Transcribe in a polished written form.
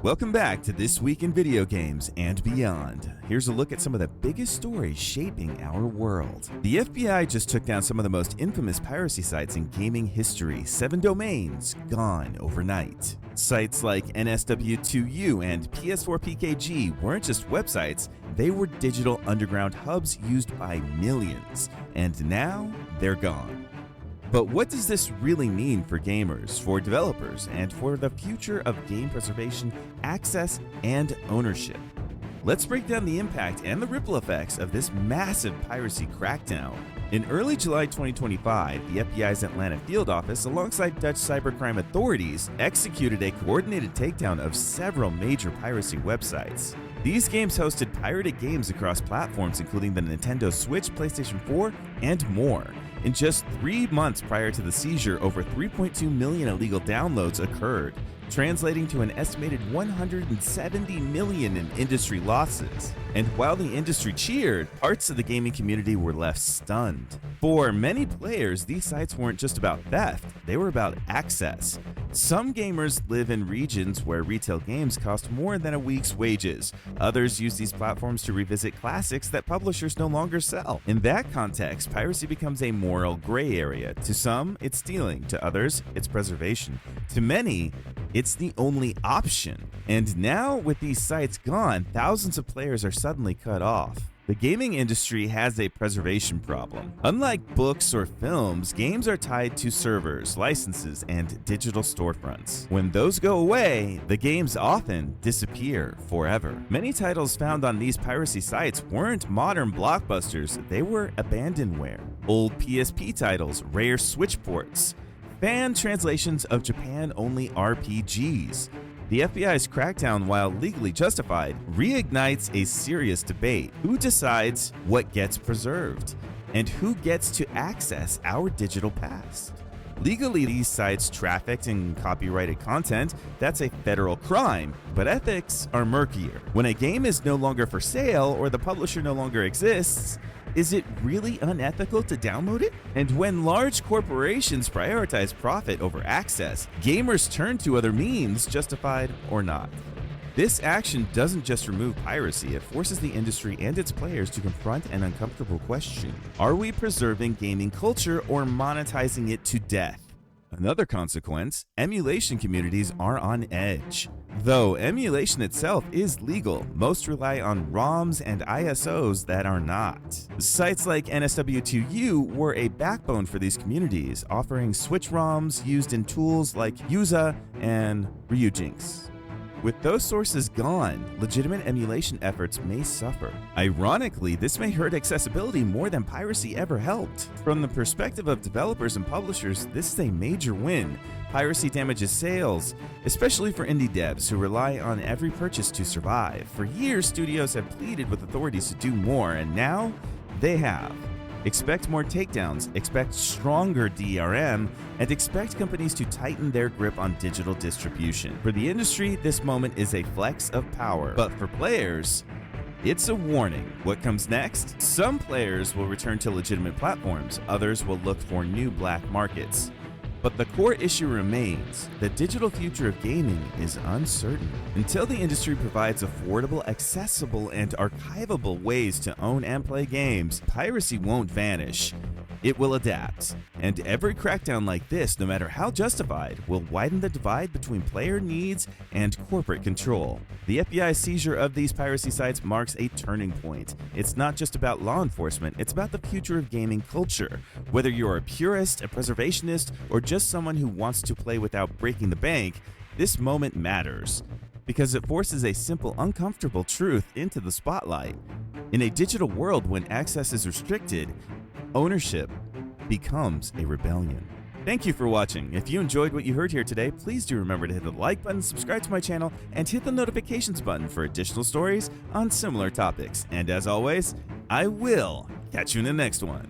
Welcome back to This Week in Video Games and Beyond. Here's a look at some of the biggest stories shaping our world. The FBI just took down some of the most infamous piracy sites in gaming history, 7 domains gone overnight. Sites like NSW2U and PS4PKG weren't just websites, they were digital underground hubs used by millions, and now they're gone. But what does this really mean for gamers, for developers, and for the future of game preservation, access, and ownership? Let's break down the impact and the ripple effects of this massive piracy crackdown. In early July 2025, the FBI's Atlanta field office, alongside Dutch cybercrime authorities, executed a coordinated takedown of several major piracy websites. These games hosted pirated games across platforms including the Nintendo Switch, PlayStation 4, and more. In just 3 months prior to the seizure, over 3.2 million illegal downloads occurred, translating to an estimated 170 million in industry losses. And while the industry cheered, parts of the gaming community were left stunned. For many players, these sites weren't just about theft, they were about access. Some gamers live in regions where retail games cost more than a week's wages. Others use these platforms to revisit classics that publishers no longer sell. In that context, piracy becomes a moral gray area. To some, it's stealing. To others, it's preservation. To many, it's the only option. And now, with these sites gone, thousands of players are suddenly cut off. The gaming industry has a preservation problem. Unlike books or films, games are tied to servers, licenses, and digital storefronts. When those go away, the games often disappear forever. Many titles found on these piracy sites weren't modern blockbusters, they were abandonware. Old PSP titles, rare Switch ports, fan translations of Japan-only RPGs. The FBI's crackdown, while legally justified, reignites a serious debate. Who decides what gets preserved? And who gets to access our digital past? Legally, these sites trafficked in copyrighted content, that's a federal crime, but ethics are murkier. When a game is no longer for sale or the publisher no longer exists, is it really unethical to download it? And when large corporations prioritize profit over access, gamers turn to other means, justified or not. This action doesn't just remove piracy, it forces the industry and its players to confront an uncomfortable question. Are we preserving gaming culture or monetizing it to death? Another consequence, emulation communities are on edge. Though emulation itself is legal, most rely on ROMs and ISOs that are not. Sites like NSW2U were a backbone for these communities, offering Switch ROMs used in tools like Yuza and Ryujinx. With those sources gone, legitimate emulation efforts may suffer. Ironically, this may hurt accessibility more than piracy ever helped. From the perspective of developers and publishers, this is a major win. Piracy damages sales, especially for indie devs who rely on every purchase to survive. For years, studios have pleaded with authorities to do more, and now they have. Expect more takedowns, expect stronger DRM, and expect companies to tighten their grip on digital distribution. For the industry, this moment is a flex of power, but for players, it's a warning. What comes next? Some players will return to legitimate platforms, others will look for new black markets. But the core issue remains. The digital future of gaming is uncertain. Until the industry provides affordable, accessible, and archivable ways to own and play games, piracy won't vanish. It will adapt. And every crackdown like this, no matter how justified, will widen the divide between player needs and corporate control. The FBI's seizure of these piracy sites marks a turning point. It's not just about law enforcement, it's about the future of gaming culture. Whether you're a purist, a preservationist, or just someone who wants to play without breaking the bank, this moment matters. Because it forces a simple, uncomfortable truth into the spotlight. In a digital world when access is restricted, ownership becomes a rebellion. Thank you for watching. If you enjoyed what you heard here today, please do remember to hit the like button, subscribe to my channel, and hit the notifications button for additional stories on similar topics. And as always, I will catch you in the next one.